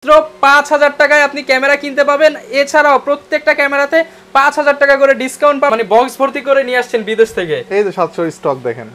মাত্র ৫০০০ টাকায় আপনি ক্যামেরা কিনতে পাবেন। এছাড়াও প্রত্যেকটা ক্যামেরাতে ৫০০০ টাকা করে ডিসকাউন্ট পাবেন। মানে বক্স ভর্তি করে নিয়ে আসছেন বিদেশ থেকে। এই যে ৭০০ স্টক দেখেন,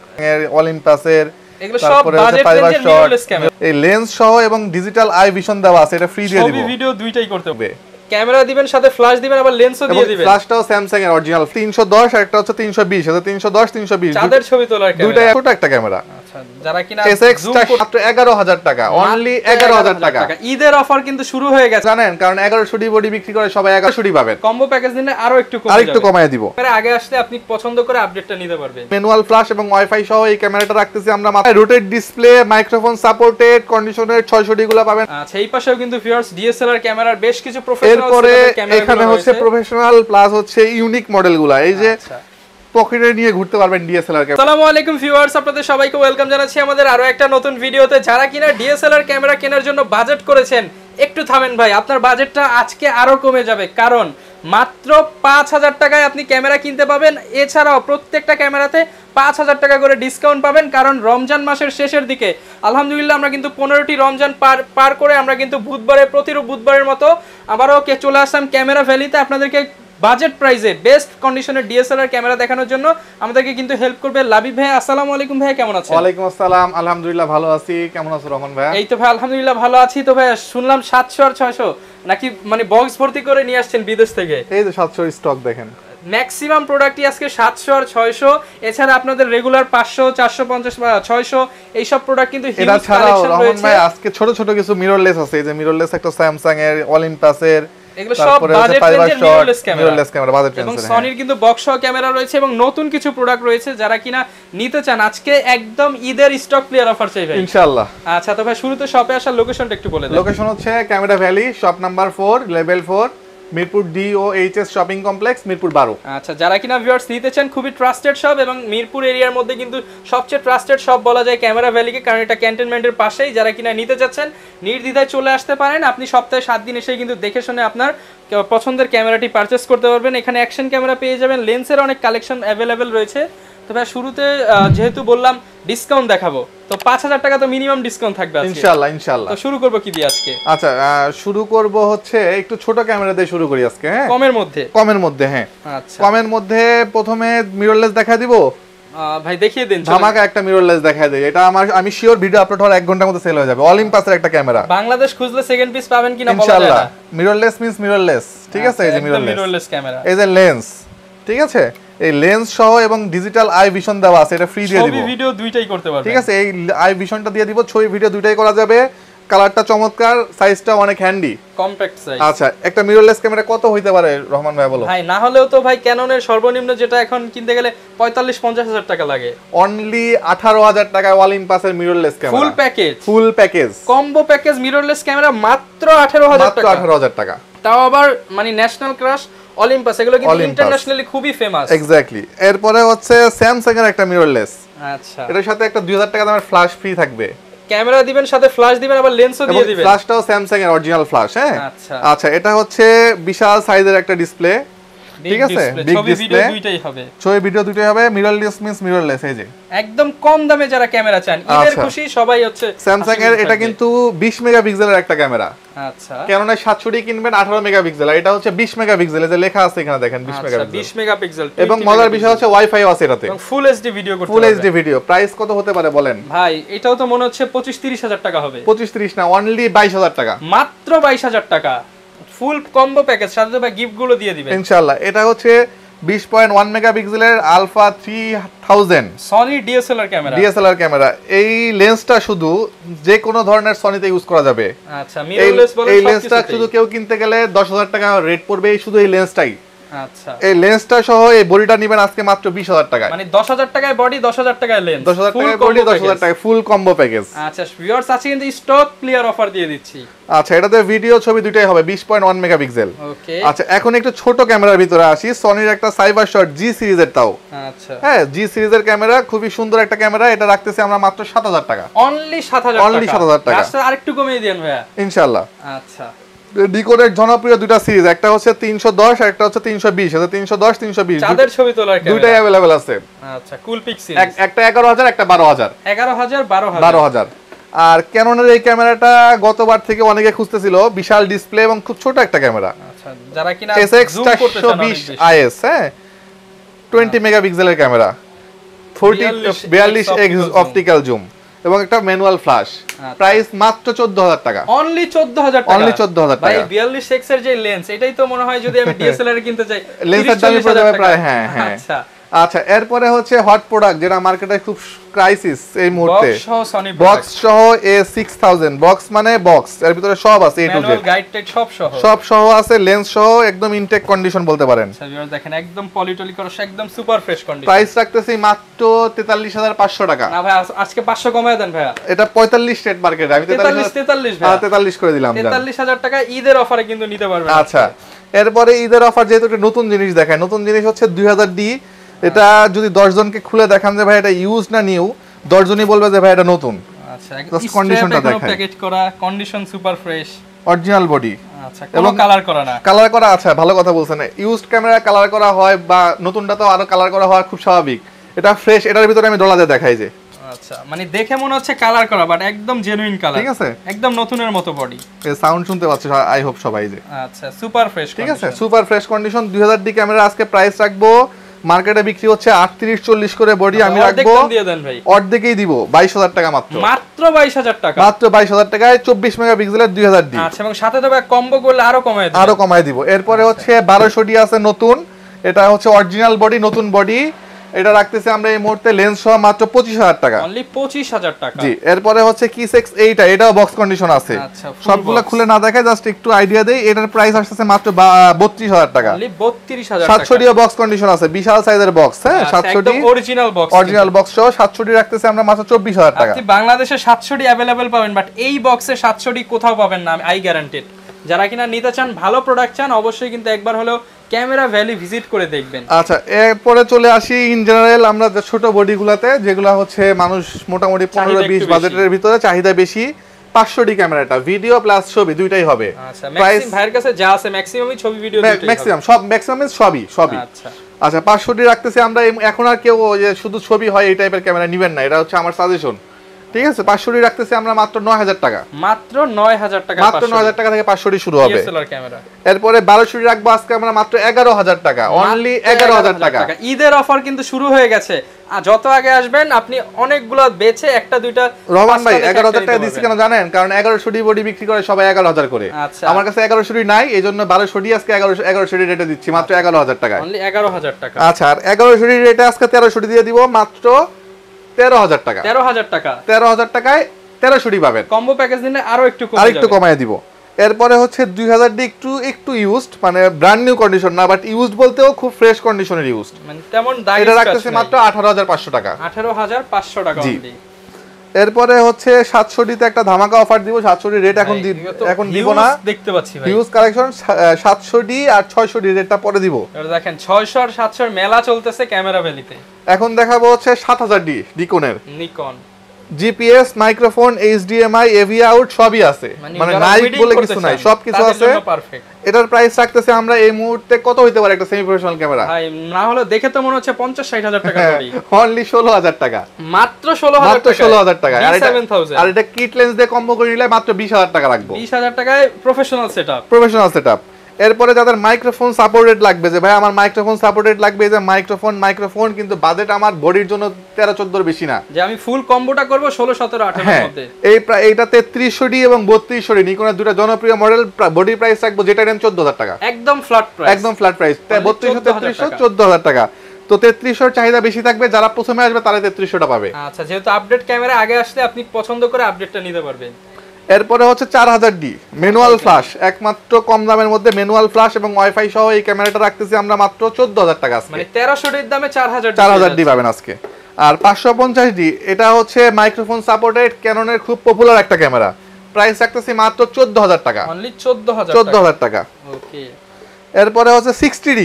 অলিম্পাসের এগুলো সব বাজেট রেঞ্জের মিররলেস ক্যামেরা। এই লেন্স সহ এবং ডিজিটাল আই ভিশন দেওয়া আছে, এটা ফ্রি দিয়ে দিব। ছবি ভিডিও দুইটাই করতে হবে। ক্যামেরা দিবেন, সাথে ফ্ল্যাশ দিবেন, আবার লেন্সও দিয়ে দিবেন। ফ্ল্যাশটাও স্যামসাং এর অরিজিনাল ৩১০ আর একটা হচ্ছে ৩২০, এটা ৩১০ 320 চাঁদের ছবি তোলার ক্যামেরা, দুইটাই ছোট একটা ক্যামেরা। আচ্ছা, যারা কিনা SX টা মাত্র ১১০০০ টাকা, অনলি ১১০০০ টাকা। ঈদের অফার কিন্তু শুরু হয়ে গেছে জানেন, কারণ ১১০০ বডি বিক্রি করে, সবাই ১১০০ পাবেন। কম্বো প্যাকেজ নিলে আরো একটু কমায় দিব। আগে আসলে আপনি পছন্দ করে আপডেটটা নিতে পারবেন। ম্যানুয়াল ফ্ল্যাশ এবং ওয়াইফাই সহ এই ক্যামেরাটা রাখতেছি আমরা। রোটেট ডিসপ্লে, মাইক্রোফোন সাপোর্টেড, কন্ডিশনের ৬০০ গুলো পাবেন। আচ্ছা, এই পাশেও কিন্তু ভিউয়ার্স ডিএসএলআর ক্যামেরার বেশ কিছু প্রফেশনাল এরপরে এখানে হচ্ছে প্রফেশনাল প্লাস হচ্ছে ইউনিক মডেলগুলো। এই যে পকেটে নিয়ে ঘুরতে পারবেন ডিএসএলআর ক্যামেরা। আসসালামু আলাইকুম ভিউয়ার্স, আপনাদের সবাইকে ওয়েলকাম জানাচ্ছি আমাদের আরো একটা নতুন ভিডিওতে। যারা কিনা ডিএসএলআর ক্যামেরা কেনার জন্য বাজেট করেছেন, একটু থামেন ভাই, আপনার বাজেটটা আজকে আরো কমে যাবে, কারণ মাত্র ৫০০০ টাকায় আপনি ক্যামেরা কিনতে পাবেন। এছাড়াও প্রত্যেকটা ক্যামেরাতে ৫০০০ টাকা করে ডিসকাউন্ট পাবেন, কারণ রমজান মাসের শেষের দিকে আলহামদুলিল্লাহ আমরা কিন্তু ১৫টি রমজান পার করে আমরা কিন্তু প্রতিরূপ বুধবারের মতো আবারও চলে আসলাম ক্যামেরা ভ্যালিতে আপনাদেরকে বাজেট প্রাইসে বেস্ট কন্ডিশনের ডিএসএলআর ক্যামেরা দেখানোর জন্য। আমাদেরকে কিন্তু হেল্প করবে লাবিব ভাই। আসসালামু আলাইকুম ভাই, কেমন আছেন? ওয়ালাইকুম আসসালাম, আলহামদুলিল্লাহ ভালো আছি। কেমন আছো রহমান ভাই? এই তো ভাই আলহামদুলিল্লাহ ভালো আছি। তো ভাই শুনলাম ৭০০ আর ৬০০ নাকি মানে বক্স ভর্তি করে নিয়ে আসছেন বিদেশ থেকে। এই যে ৭০০ স্টক দেখেন, ম্যাক্সিমাম প্রোডাক্টই আজকে ৭০০ আর ৬০০। এছাড়া আপনাদের রেগুলার ৫০০, ৪৫০ বা ৬০০ এইসব প্রোডাক্ট কিন্তু হিউজ কালেকশন রয়েছে। রহমান ভাই আজকে ছোট ছোট কিছু মিররলেস আছে। এই যে মিররলেস একটা স্যামসাং এর, অলিম্পাসের, এগুলো সব বাজেট রেঞ্জের মিররলেস ক্যামেরা, বাজেট রেঞ্জের। এবং সনির কিন্তু বক্স সহ ক্যামেরা রয়েছে এবং নতুন কিছু প্রোডাক্ট রয়েছে। যারা কিনা নিতে চান আজকে একদম ঈদের স্টক ক্লিয়ার অফার চাই ভাই ইনশাআল্লাহ। আচ্ছা, তো ভাই শুরুতে শপে আসার লোকেশনটা একটু বলে দেন। লোকেশন হচ্ছে camera valley, shop number 4, level 4, Mirpur DOHS shopping complex, Mirpur 12। আচ্ছা, যারা কিনা ভিউয়ার্স নিতে চান, খুবই ট্রাস্টেড শপ এবং মিরপুর এরিয়ার মধ্যে কিন্তু সবচেয়ে ট্রাস্টেড শপ বলা যায় ক্যামেরা ভ্যালিকে, কারণ এটা ক্যান্টনমেন্টের পাশেই। যারা কিনা নিতে যাচ্ছেন নির্দ্বিধায় চলে আসতে পারেন। আপনি সপ্তাহে 7 দিন এসে কিন্তু দেখে শুনে আপনার পছন্দের ক্যামেরাটি পারচেস করতে পারবেন। এখানে অ্যাকশন ক্যামেরা পেয়ে যাবেন, লেন্সের অনেক কালেকশন অ্যাভেলেবেল রয়েছে। তো ভাই শুরুতে যেহেতু বললাম ডিসকাউন্ট দেখাবো, তো ৫০০০ টাকা তো মিনিমাম ডিসকাউন্ট থাকবে ইনশাআল্লাহ ইনশাআল্লাহ। তো শুরু করব কি দিয়ে আজকে? আচ্ছা, শুরু করব হচ্ছে একটু ছোট ক্যামেরা দিয়ে শুরু করি আজকে। হ্যাঁ, কমের মধ্যে হ্যাঁ। আচ্ছা, কমের মধ্যে প্রথমে মিররলেস দেখা দিব ভাই, দেখিয়ে দেন। ধামাকা একটা মিররলেস দেখায় দেই। এটা আমি শিওর ভিডিও আপলোড হওয়ার 1 ঘন্টার মধ্যে সেল হয়ে যাবে। অলিম্পাসের একটা ক্যামেরা, বাংলাদেশ খুঁজলে সেকেন্ড পিস পাবেন কিনা বলা যায় না। ইনশাআল্লাহ মিররলেস মিন্স মিররলেস, ঠিক আছে? এই যে মিররলেস ক্যামেরা, এই যে লেন্স, ঠিক আছে? এই লেন্স সহ এবং ডিজিটাল আই ভিশন দেওয়া আছে, এটা ফ্রি দিয়ে দিব। ছবি ভিডিও দুইটাই করতে পারবেন, ঠিক আছে? এই আই ভিশনটা দিয়ে দিব, ছবি ভিডিও দুইটাই করা যাবে। কালারটা চমৎকার, সাইজটা অনেক হ্যান্ডি, কম্প্যাক্ট সাইজ। আচ্ছা, একটা মিররলেস ক্যামেরা কত হইতে পারে রহমান ভাই বলো? ভাই না হলেও তো ভাই ক্যাননের সর্বনিম্ন যেটা এখন কিনতে গেলে ৪৫-৫০ টাকা লাগে। অনলি ১৮,০০০ টাকায় অলিম্পাসের mirrorless camera, full package combo package mirrorless camera মাত্র ১৮,০০০ টাকা। ১৮,০০০ টাকা, তাও আবার মানে ন্যাশনাল ক্রাশ অলিম্পাস, এগুলো কিন্তু ইন্টারন্যাশনালি খুবই ফেমাস। এক্স্যাক্টলি। এরপরে হচ্ছে স্যামসাং এর একটা মিররলেস। আচ্ছা, এটার সাথে একটা ২০০০ টাকা দামের ফ্ল্যাশ ফ্রি থাকবে। ক্যামেরা দিবেন, সাথে ফ্ল্যাশ দিবেন, আবার লেন্সও দিয়ে দিবেন। ফ্ল্যাশটাও স্যামসাং এর অরিজিনাল ফ্ল্যাশ। হ্যাঁ, আচ্ছা, এটা হচ্ছে বিশাল সাইজের একটা ডিসপ্লে, ঠিক আছে? বিগ ডিসপ্লে, দুইটাই হবে, ছবি ভিডিও দুইটাই হবে। Mirrorless means mirrorless. এই যে একদম কম দামে যারা ক্যামেরা চান, ঈদের খুশি সবাই হচ্ছে স্যামসাং এর। এটা কিন্তু 20 মেগাপিক্সেলের একটা ক্যামেরা। আচ্ছা, কেননা 700 কিনবেন 18 মেগাপিক্সেল, এটা হচ্ছে 20 মেগাপিক্সেল। এই যে লেখা আছে এখানে দেখেন 20 মেগাপিক্সেল। এবং মজার বিষয় হচ্ছে ওয়াইফাই আছে এটাতে, এবং ফুল এইচডি ভিডিও করতে পারবেন। Full HD video. প্রাইস কত হতে পারে বলেন ভাই? এটাও তো মনে হচ্ছে 25-30 হাজার টাকা হবে। 25-30 না, অনলি 22,000 টাকা, মাত্র 22,000 টাকা, ফুল কম্বো প্যাকেজ, সাথে ভাই গিফট গুলো দিয়ে দিবেন ইনশাআল্লাহ। এটা হচ্ছে 20.1 মেগাপিক্সেলের আলফা 3000 সনি ডিএসএলআর ক্যামেরা। এই লেন্সটা শুধু যে কোনো ধরনের সনিতে ইউজ করা যাবে। আচ্ছা, মিররলেস বলে এই লেন্সটা শুধু কেউ কিনতে গেলে 10,000 টাকা রেট পড়বে শুধু এই লেন্সটাই। আচ্ছা, এই লেন্সটা সহ এই বডিটা নেবেন আজকে মাত্র 20,000 টাকা, মানে 10,000 টাকায় বডি, 10,000 টাকায় লেন্স, 10,000 টাকায় বডি, 10,000 টাকায় ফুল কম্বো প্যাকেজ। আচ্ছা ভিউয়ার্স, আছে কিন্তু স্টক ক্লিয়ার অফার দিয়ে দিচ্ছি। আচ্ছা, এটাতে ভিডিও ছবি দুটোই হবে 20.1 মেগাপিক্সেল। ওকে, আচ্ছা, এখন একটু ছোট ক্যামেরার ভিতরে আসি। সনির একটা সাইবার শট জি সিরিজের, তাও আচ্ছা হ্যাঁ জি সিরিজের ক্যামেরা, খুবই সুন্দর একটা ক্যামেরা। এটা রাখতেছি আমরা মাত্র 7,000 টাকা, অনলি 7,000 টাকা। আচ্ছা, আরেকটু কমিয়ে দেন ভাইয়া ইনশাআল্লাহ। আচ্ছা, ডিকোডের জনপ্রিয় দুটো সিরিজ, একটা হচ্ছে 310 আর একটা হচ্ছে 320। এটা 310 320 চাঁদের ছবি তোলার ক্যামেরা, দুটোই अवेलेबल আছে। আচ্ছা, কুল পিক সিরিজ, একটা 11,000 একটা 12,000। 11,000 12,000 আর ক্যাননের এই ক্যামেরাটা গতবার থেকে অনেকে খুঁজতেছিল, বিশাল ডিসপ্লে এবং খুব ছোট একটা ক্যামেরা। আচ্ছা, যারা কিনা জুম করতে চান অনেক বেশি, IS হ্যাঁ 20 মেগাপিক্সেলের ক্যামেরা, 42x অপটিক্যাল জুম এবং একটা ম্যানুয়াল ফ্ল্যাশ। প্রাইস মাত্র 14000 টাকা, অনলি 14000 টাকা, অনলি 14000 টাকা। ভাই 42x এর যে লেন্স, এটাই তো মনে হয় যদি আমি DSLR এ কিনতে চাই লেন্সের দাম পড়ে যাবে প্রায়, হ্যাঁ হ্যাঁ। আচ্ছা এরপরে হচ্ছে হট প্রোডাক্ট যেটা মার্কেটে খুব ক্রাইসিস এই মুহূর্তে, বক্স সহ A6000 বক্স, মানে বক্স এর ভিতরে সব আছে, A to Z manual guide টাইড সব সহ আছে, লেন্স সহ একদম ইনটেক কন্ডিশন বলতে পারেন। আচ্ছা ভিউয়ার দেখেন একদম পলিটলি করা, একদম সুপার ফ্রেশ কন্ডিশন। প্রাইস রাখতেছি মাত্র 43500 টাকা। না ভাই আজকে 500 কমায় দেন ভাইয়া, এটা 45 রেট মার্কেটে, আমি 43 করে দিলাম। 43000 টাকা ঈদের অফারে কিন্তু নিতে পারবেন। আচ্ছা এরপরে ঈদের অফার যেহেতু একটা নতুন জিনিস দেখায়, নতুন জিনিস হচ্ছে 2000D। এটা যদি 10 জনকে খুলে দেখান যে ভাই এটা ইউজ না নিউ, 10 জনই বলবে যে ভাই এটা নতুন। আচ্ছা একদম কন্ডিশনটা দেখায়, প্যাকেজ করা, condition super fresh, original body. আচ্ছা কোনো কালার করা না, কালার করা আছে, ভালো কথা বলছেন। ইউজড ক্যামেরা কালার করা হয় বা নতুনটা তো আরো কালার করা হয়, খুব স্বাভাবিক। এটা ফ্রেশ, এটার ভিতরে আমি ডলা দিয়ে দেখাই যে আচ্ছা মানে দেখে মনে হচ্ছে কালার করা, বাট একদম জেনুইন কালার, ঠিক আছে, একদম নতুনের মতো বডি। এই সাউন্ড শুনতে পাচ্ছ আই হোপ সবাই যে। আচ্ছা সুপার ফ্রেশ, ঠিক আছে, super fresh condition. 2000D camera আজকে প্রাইস রাখবো, মার্কেটে বিক্রি হচ্ছে 38-40 করে বডি, আমি রাখবো অর্ধেকেই দিব 22000 টাকা মাত্র, মাত্র 22000 টাকা, মাত্র 22000 টাকায় 24 মেগাপিক্সেলের 2000D। আচ্ছা এবং সাথে তো কম্বো করলে আরো কমায় দিব। এরপরে হচ্ছে 1200D আছে নতুন, এটা হচ্ছে অরিজিনাল বডি, নতুন বডি। এটা রাখতেছি আমরা এই মুহূর্তে লেন্স সহ মাত্র 25000 টাকা, অনলি 25000 টাকা। জি এরপরে হচ্ছে Kisex 8, এটাও বক্স কন্ডিশন আছে। সবগুলো খুলে না দেখায়, জাস্ট একটু আইডিয়া দেই। এটার প্রাইস আসছে মাত্র 32000 টাকা, অনলি 32000 টাকা। 700D বক্স কন্ডিশন আছে, বিশাল সাইজের বক্স, হ্যাঁ 700D অরিজিনাল বক্স সহ 700D রাখতেছি আমরা মাত্র 24000 টাকা। আপনি বাংলাদেশে 700D अवेलेबल পাবেন, বাট এই বক্সে 700D কোথাও পাবেন না, আই গ্যারান্টেড। যারা কিনা নিতে চান, ভালো প্রোডাক্ট চান, অবশ্যই কিন্তু একবার হলেও ক্যামেরা ভ্যালি ভিজিট করে দেখবেন। আচ্ছা এরপরে চলে আসি ইন জেনারেল আমরা ছোট বডিগুলাতে, যেগুলা হচ্ছে মানুষ মোটামুটি 15-20 বাজেটের ভিতরে চাহিদা বেশি। 500D ক্যামেরাটা ভিডিও প্লাস ছবি দুইটাই হবে। আচ্ছা ম্যাক্সিমাম ভাইয়ের কাছে যা আছে ম্যাক্সিমামই ছবি ভিডিও দুইটাই, ম্যাক্সিমাম সবই। আচ্ছা আচ্ছা 500D রাখতেছি আমরা। এখন আর কেউ যে শুধু ছবি হয় এই টাইপের ক্যামেরা নেবেন না, এটা হচ্ছে আমার সাজেশন, ঠিক আছে। 500D রাখতেছি আমরা মাত্র 9000 টাকা, মাত্র 9000 টাকা, মাত্র 9000 টাকা থেকে 500D শুরু হবে DSLR ক্যামেরা। এরপরে 1200D রাখবো আজকে আমরা মাত্র 11000 টাকা, অনলি 11000 টাকা। ঈদের অফার কিন্তু শুরু হয়ে গেছে, যত আগে আসবেন আপনি অনেকগুলো বেচে একটা দুইটা। রহমান ভাই 11000 টাকা দিছি কেন জানেন? কারণ 1100D বডি বিক্রি করে সবাই 11000 করে। আমার কাছে 1100D নাই, এইজন্য 1200D আজকে 1100D রেটে দিচ্ছি মাত্র 11000 টাকা, অনলি 11000 টাকা। আচ্ছা আর 1100D রেটে আজকে 1300D দিয়ে দিব মাত্র 13000 টাকা, 13000 টাকা, 13000 টাকায় 1300D পাবেন। কম্বো প্যাকেজ দিলে আরো একটু কমায় দিব। এরপরে হচ্ছে 2000D একটু ইউজড, মানে ব্র্যান্ড নিউ কন্ডিশন না, বাট ইউজড বলতেও খুব ফ্রেশ কন্ডিশনের ইউজড, মানে তেমন দাগ এটা রাখতেছি মাত্র 18500 টাকা, 18500 টাকা অনলি। এরপরে হচ্ছে 700D তে একটা ধামাকা অফার দিব। 700D রেট এখন দিব না, দেখতে পাচ্ছি ভাই হিউজ কালেকশন। 700D আর 600D রেটটা পরে দিব। দেখেন 600 আর 700 এর মেলা চলতেছে ক্যামেরা ভ্যালিতে। এখন দেখাবো হচ্ছে 7000D নিকনের, Nikon GPS, microphone, HDMI, AV out সবই আছে, মানে নাই বলে কিছু নাই, সবকিছু আছে। এটার প্রাইস রাখতেছে আমরা এই মুহূর্তে কত হইতে পারে একটা সেমি প্রফেশনাল ক্যামেরা? ভাই না হলে দেখে তো মনে হচ্ছে 50-60 টাকা পড়ি, অনলি 16000 টাকা, মাত্র 16000 টাকা। আর এটা কিট লেন্স দিয়ে কম্বো করে নিলে মাত্র 20000 টাকা রাখবো, 20000 টাকায় প্রফেশনাল সেটআপ। এরপরে যাদের মাইক্রোফোন সাপোর্টেড লাগবে, যে ভাই আমার মাইক্রোফোন সাপোর্টেড লাগবে, এই যে মাইক্রোফোন কিন্তু বাজেট আমার বডির জন্য 13-14 বেশি না, যে আমি ফুল কম্বোটা করব 16-17-18 এর মধ্যে। এইটা 3300D এবং 3200D নিকনের দুটো জনপ্রিয় মডেল, বডি প্রাইস রাখবো যেটা নেন 14000 টাকা, একদম ফ্ল্যাট প্রাইস। 3200 3300 14000 টাকা। তো 3300 চাহিদা বেশি থাকবে, যারা প্রথমে আসবে তারা 3300টা পাবে। আচ্ছা যেহেতু আপডেট ক্যামেরা আগে আসলে আপনি পছন্দ করে আপডেটটা নিতে পারবেন। এরপরে হচ্ছে 4000D ম্যানুয়াল ফ্ল্যাশ, একমাত্র কম দামের মধ্যে ম্যানুয়াল ফ্ল্যাশ এবং ওয়াইফাই সহ এই ক্যামেরাটা রাখতেছি আমরা মাত্র 14000 টাকা, মানে 1300D এর দামে 4000D পাবেন আজকে। আর 550D এটা হচ্ছে মাইক্রোফোন সাপোর্টেড ক্যাননের খুব পপুলার একটা ক্যামেরা, প্রাইস রাখতেছি মাত্র 14000 টাকা, অনলি 14000 টাকা। ওকে। এরপরে হচ্ছে 60D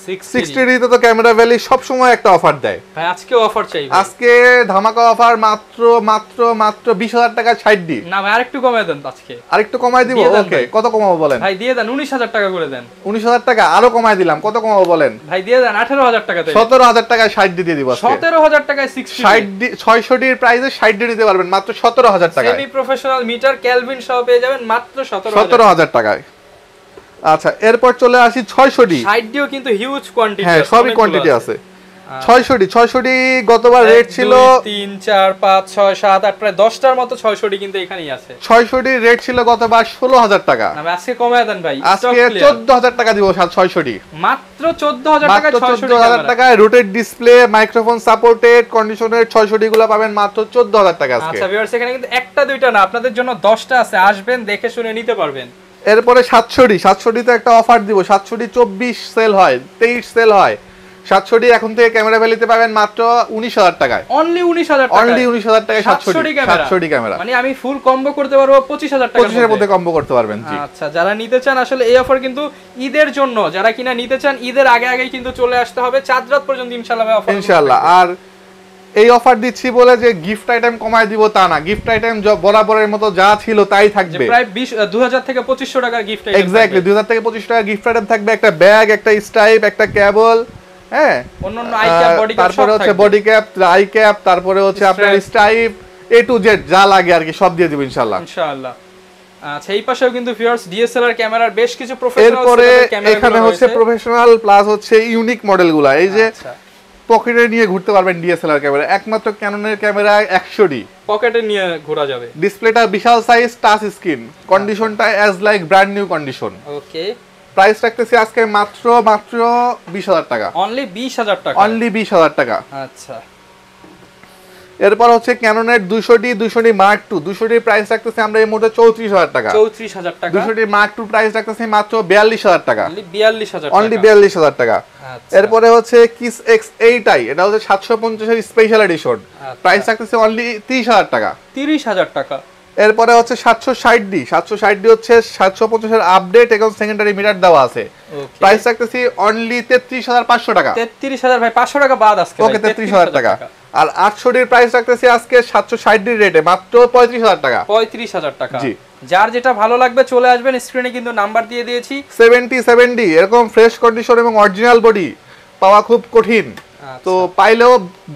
60D তে তো ক্যামেরা ভ্যালি সব সময় একটা অফার দেয় ভাই। আজকে অফার চাই, আজকে ধামাকা অফার মাত্র মাত্র মাত্র 20000 টাকা 60D। না ভাই আরেকটু কমায় দেন আজকে, আরেকটু কমায় দিব। ওকে, কত কমাবো বলেন ভাই? দিয়ে দেন 19000 টাকা করে দেন। 19000 টাকা আরো কমায় দিলাম, কত কমাবো বলেন ভাই? দিয়ে দেন 18000 টাকা। 17000 টাকায় 60D দিয়ে দিব আজকে। 17000 টাকায় 60D 600D এর প্রাইসে 60D নিতে পারবেন মাত্র 17000 টাকায়। সেমি প্রফেশনাল মিটার কেলভিন সহ পেয়ে যাবেন মাত্র 17000 টাকায়। আচ্ছা, এরপর চলে আসি 600D। 60Dও কিন্তু হিউজ কোয়ান্টিটি, হ্যাঁ সবই কোয়ান্টিটি আছে। 600D গতবার রেট ছিল 3 4 5 6 7 8 প্রায় 10টার মতো 600D কিন্তু এখানেই আছে। 600D রেট ছিল গতবার 16000 টাকা। না ভাই আজকে কমায় দেন ভাই, আজকে 14000 টাকা দিব 600D। মাত্র 14000 টাকা 14000 টাকায় রোটেট ডিসপ্লে, মাইক্রোফোন সাপোর্টেড, কন্ডিশনের 600D গুলো পাবেন মাত্র 14000 টাকা আজকে। আচ্ছা ভিউয়ার্স, এখানে কিন্তু একটা দুইটা না, আপনাদের জন্য 10টা আছে, আসবেন দেখে শুনে নিতে পারবেন। এরপরে 700D তে একটা অফার দিব। 700D 24 সেল হয়, 23 সেল হয়। 700D এখন থেকে ক্যামেরা ভ্যালিতে পাবেন মাত্র 19000 টাকায়। অনলি 19000 টাকা, অনলি 19000 টাকায় 700D ক্যামেরা। মানে আমি ফুল কম্বো করতে পারবো 25000 টাকা, 25 এর মধ্যে কম্বো করতে পারবেন। জি আচ্ছা, যারা নিতে চান আসলে এই অফার কিন্তু ঈদের জন্য, যারা কিনা নিতে চান ঈদের আগে আগেই কিন্তু চলে আসতে হবে, চাঁদ রাত পর্যন্ত ইনশাআল্লাহ অফার ইনশাআল্লাহ। আর এই অফার দিচ্ছি বলে যে গিফট আইটেম কমায় দিব তা না, গিফট আইটেম বরাবরের মতো যা ছিল তাই থাকবে। প্রায় 2000 থেকে 2500 টাকার গিফট আইটেম। এক্স্যাক্টলি 2000 থেকে 25 টাকা গিফট আইটেম থাকবে। একটা ব্যাগ, একটা স্ট্রাইপ, একটা কেবল, হ্যাঁ অন্যান্য আই ক্যাপ, বডি ক্যাপ, তারপরে হচ্ছে বডি ক্যাপ, আই ক্যাপ, তারপরে হচ্ছে আপনার স্ট্রাইপ, এ টু জেড যা লাগে আর কি সব দিয়ে দিব ইনশাআল্লাহ। ইনশাআল্লাহ। আচ্ছা, এই পাশেও কিন্তু ভিউয়ার্স ডিএসএলআর ক্যামেরার বেশ কিছু প্রফেশনাল এরপরে এখানে হচ্ছে প্রফেশনাল প্লাস হচ্ছে ইউনিক মডেলগুলো। এই যে পকেটে নিয়ে ঘুরতে পারবেন ডিএসএলআর ক্যামেরা, একমাত্র ক্যাননের ক্যামেরা 100D পকেটে নিয়ে ঘোরা যাবে। ডিসপ্লেটা বিশাল সাইজ, টাচ স্ক্রিন, কন্ডিশনটা as like brand new condition. Okay, price রাখতেছি আজকে মাত্র 20000 টাকা। অনলি 20000 টাকা, অনলি 20000 টাকা। আচ্ছা, এরপর হচ্ছে ক্যাননের 200D মার্ক 2। 200D প্রাইস রাখতেছি আমরা এই মুহূর্তে 34000 টাকা। 34000 টাকা। 200D মার্ক 2 প্রাইস রাখতেছি মাত্র 42000 টাকা। অনলি 42000 টাকা, অনলি 42000 টাকা। এরপরে হচ্ছে কিস X8i, এটা হচ্ছে 750 এর স্পেশাল এডিশন। প্রাইস রাখতেছি অনলি 30000 টাকা। 30000 টাকা। এরপরে হচ্ছে 760D হচ্ছে 750 এর আপডেট এবং সেকেন্ডারি মিটার দেওয়া আছে। প্রাইস রাখতেছি অনলি 33500 টাকা। 33000 ভাই, 500 টাকা বাদ আজকে। ওকে, 33000 টাকা। আর 800D এর প্রাইস রাখতেছি আজকে 760D রেটে মাত্র 35000 টাকা। 35000 টাকা। জি, যার যেটা ভালো লাগবে চলে আসবেন, স্ক্রিনে কিন্তু নাম্বার দিয়ে দিয়েছি। 77D এরকম ফ্রেশ কন্ডিশন এবং অরিজিনাল বডি পাওয়া খুব কঠিন, তো পাইলেও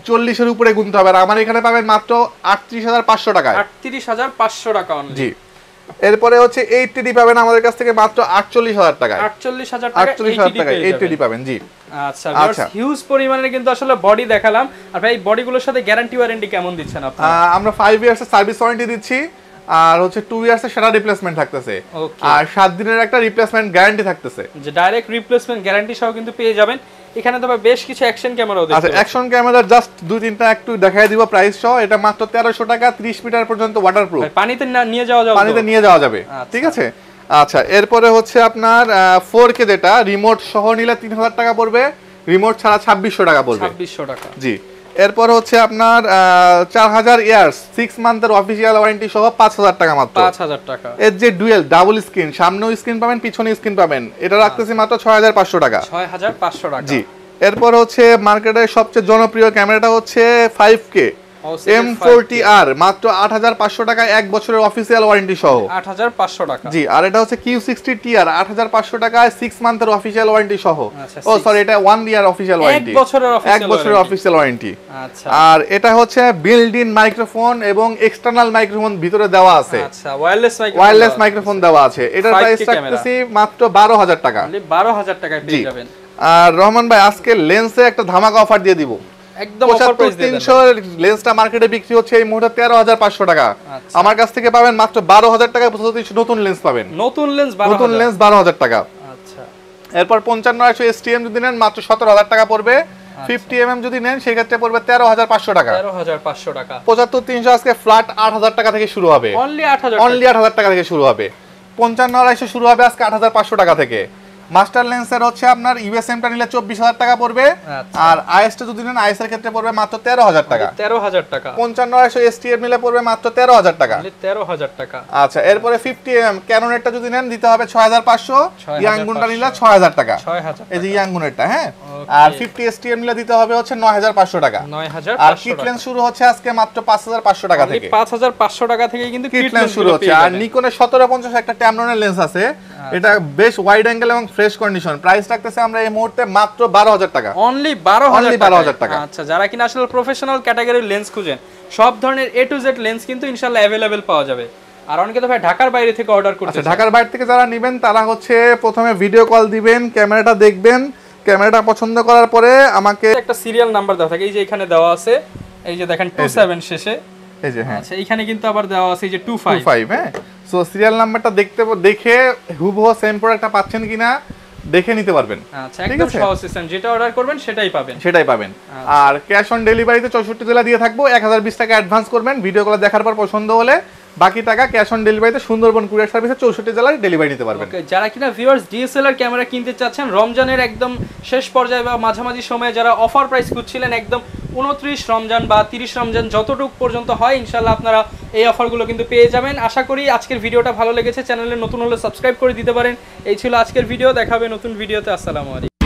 40 এর উপরে গুনতে হবে। আর আমার এখানে পাবেন মাত্র 38500 টাকা। 38500 টাকা অনলি। জি, এরপরে হচ্ছে 8TD পাবেন আমাদের কাছ থেকে মাত্র 48000 টাকা। 48000 টাকা 8TD পাবেন। জি, আচ্ছা ভিউয়ার্স, হিউজ পরিমাণে কিন্তু আসলে বডি দেখালাম। আর ভাই বডিগুলোর সাথে গ্যারান্টি ওয়ারেন্টি কেমন দিচ্ছেন আপনারা? আমরা 5 ইয়ার্স এর সার্ভিস ওয়ারেন্টি দিচ্ছি, আর হচ্ছে 2 ইয়ার্স এর সেটা রিপ্লেসমেন্ট থাকতেছে, আর 7 দিনের একটা রিপ্লেসমেন্ট গ্যারান্টি থাকতেছে। যে ডাইরেক্ট রিপ্লেসমেন্ট গ্যারান্টি সহ কিন্তু পেয়ে যাবেন। এখানে তবে বেশ কিছু অ্যাকশন ক্যামেরাও দেখতে পাচ্ছেন। আচ্ছা, অ্যাকশন ক্যামেরা জাস্ট 2-3টা একটু দেখাই দিব প্রাইস সহ। এটা মাত্র 1300 টাকা, 30 মিটার পর্যন্ত ওয়াটারপ্রুফ, পানিতে নিয়ে যাওয়া যাবে। ঠিক আছে। আচ্ছা, এরপরে হচ্ছে আপনার 4K যেটা রিমোট সহ নিলে 3000 টাকা পড়বে, রিমোট ছাড়া 2600 টাকা পড়বে। 2600 টাকা। জি, এরপর হচ্ছে আপনার 4000 ইয়ার্স 6 মান্থের অফিশিয়াল ওয়ারেন্টি সহ 5000 টাকা মাত্র। 5000 টাকা। এর যে ডুয়েল ডাবল স্ক্রিন, সামনেও স্ক্রিন পাবেন পিছনে স্ক্রিন পাবেন, এটা রাখতেছি মাত্র 6500 টাকা। 6500 টাকা। জি, এরপর হচ্ছে মার্কেটের সবচেয়ে জনপ্রিয় ক্যামেরাটা হচ্ছে 5K M40R মাত্র 8500 টাকা, 1 বছরের অফিশিয়াল ওয়ারেন্টি সহ। 8500 টাকা। জি, আর এটা হচ্ছে Q60TR 8500 টাকায় 6 মান্থের অফিশিয়াল ওয়ারেন্টি সহ। ও সরি, এটা 1 ইয়ার অফিশিয়াল ওয়ারেন্টি, 1 বছরের অফিশিয়াল ওয়ারেন্টি। আচ্ছা, আর এটা হচ্ছে বিল্ড ইন মাইক্রোফোন এবং এক্সটারনাল মাইক্রোফোন ভিতরে দেওয়া আছে। আচ্ছা, ওয়্যারলেস মাইক্রোফোন দেওয়া আছে। এটার প্রাইস রাখতেছি মাত্র 12000 টাকা। 12000 টাকায় পেয়ে যাবেন। আর রহমান ভাই, আজকে লেন্সে একটা ধামাকা অফার দিয়ে দিব। একদম অফার প্রাইস দিয়ে দেন। 300 লেন্সটা মার্কেটে বিক্রি হচ্ছে এই মুহূর্তে 13500 টাকা। আমার কাছ থেকে পাবেন মাত্র 12000 টাকায় 35 নতুন লেন্স পাবেন। নতুন লেন্স 12000 টাকা। আচ্ছা, এরপর 5500 STM যদি নেন মাত্র 17000 টাকা পড়বে। 50mm যদি নেন সেই ক্ষেত্রে পড়বে 13500 টাকা। 13500 টাকা। 75300 আজকে ফ্ল্যাট 8000 টাকা থেকে শুরু হবে। অনলি 8000 টাকা থেকে শুরু হবে। 55200 শুরু হবে আজকে 8500 টাকা থেকে। মাস্টার লেন্সের হচ্ছে আপনার ইউএসএমটা নিলে 24000 টাকা পড়বে, আর আইএসটা যদি নেন আইএস এর ক্ষেত্রে পড়বে মাত্র 13000 টাকা। 13000 টাকা। 5500 এসটিএম নিলে পড়বে মাত্র 13000 টাকা। 13000 টাকা। আচ্ছা, এরপরে 50mm ক্যাননেরটা যদি নেন দিতে হবে 6500, ইয়াংগুনটা নিলে 6000 টাকা। 6000 এই যে ইয়াংগুনেরটা, হ্যাঁ। আর 50 এসটিএম নিলে দিতে হবে হচ্ছে 9500 টাকা। 9500। আর কিট লেন্স শুরু হচ্ছে আজকে মাত্র 5500 টাকা থেকে। 5500 টাকা থেকে কিন্তু কিট লেন্স শুরু হচ্ছে। আর নিকনের 1750 একটা ট্যামরনের লেন্স আছে, এটা বেশ ওয়াইড অ্যাঙ্গেল এবং ফ্রেশ কন্ডিশন। প্রাইস রাখতেছে আমরা এই মুহূর্তে মাত্র 12000 টাকা। অনলি 12000 টাকা। আচ্ছা, যারা কিনা আসলে প্রফেশনাল ক্যাটাগরির লেন্স খুঁজেন, সব ধরনের A to Z লেন্স কিন্তু ইনশাআল্লাহ अवेलेबल পাওয়া যাবে। আর অনেকে তো ভাই ঢাকার বাইরে থেকে অর্ডার করতে। আচ্ছা, ঢাকার বাইরে থেকে যারা নেবেন তারা হচ্ছে প্রথমে ভিডিও কল দিবেন, ক্যামেরাটা দেখবেন, ক্যামেরাটা পছন্দ করার পরে আমাকে একটা সিরিয়াল নাম্বার দেওয়া থাকে, এই যে এখানে দেওয়া আছে, এই যে দেখেন 27 শেষে, এই যে, হ্যাঁ। আচ্ছা, এখানে কিন্তু আবার দেওয়া আছে এই যে 25, হ্যাঁ। সো সিরিয়াল নাম্বারটা দেখে হুবহু সেম প্রোডাক্টটা পাচ্ছেন কিনা দেখে নিতে পারবেন। আচ্ছা, একদম সহজ সিস্টেম, যেটা অর্ডার করবেন সেটাই পাবেন। আর ক্যাশ অন ডেলিভারিতে 64 জেলা দিয়ে থাকবো। 1020 টাকা অ্যাডভান্স করবেন, ভিডিও কল দেখার পর পছন্দ হলে বাকি টাকা ক্যাশ অন ডেলিভারিতে সুন্দরবন কুরিয়ার সার্ভিসে 64 জেলায় ডেলিভারি নিতে পারবেন। ওকে, যারা কিনা ভিউয়ার্স ডিএসএলআর ক্যামেরা কিনতে চাচ্ছেন রমজানের একদম শেষ পর্যায়ে বা মাঝামাঝি সময়ে, যারা অফার প্রাইস খুঁজছিলেন একদম 29 রমজান বা 30 রমজান যতটুকু পর্যন্ত হয়, ইনশাআল্লাহ আপনারা এই অফারগুলো কিন্তু পেয়ে যাবেন। আশা করি আজকের ভিডিওটা ভালো লেগেছে। চ্যানেলে নতুন হলে সাবস্ক্রাইব করে দিতে পারেন। এই ছিল আজকের ভিডিও, দেখা হবে নতুন ভিডিওতে। আসসালামু আলাইকুম।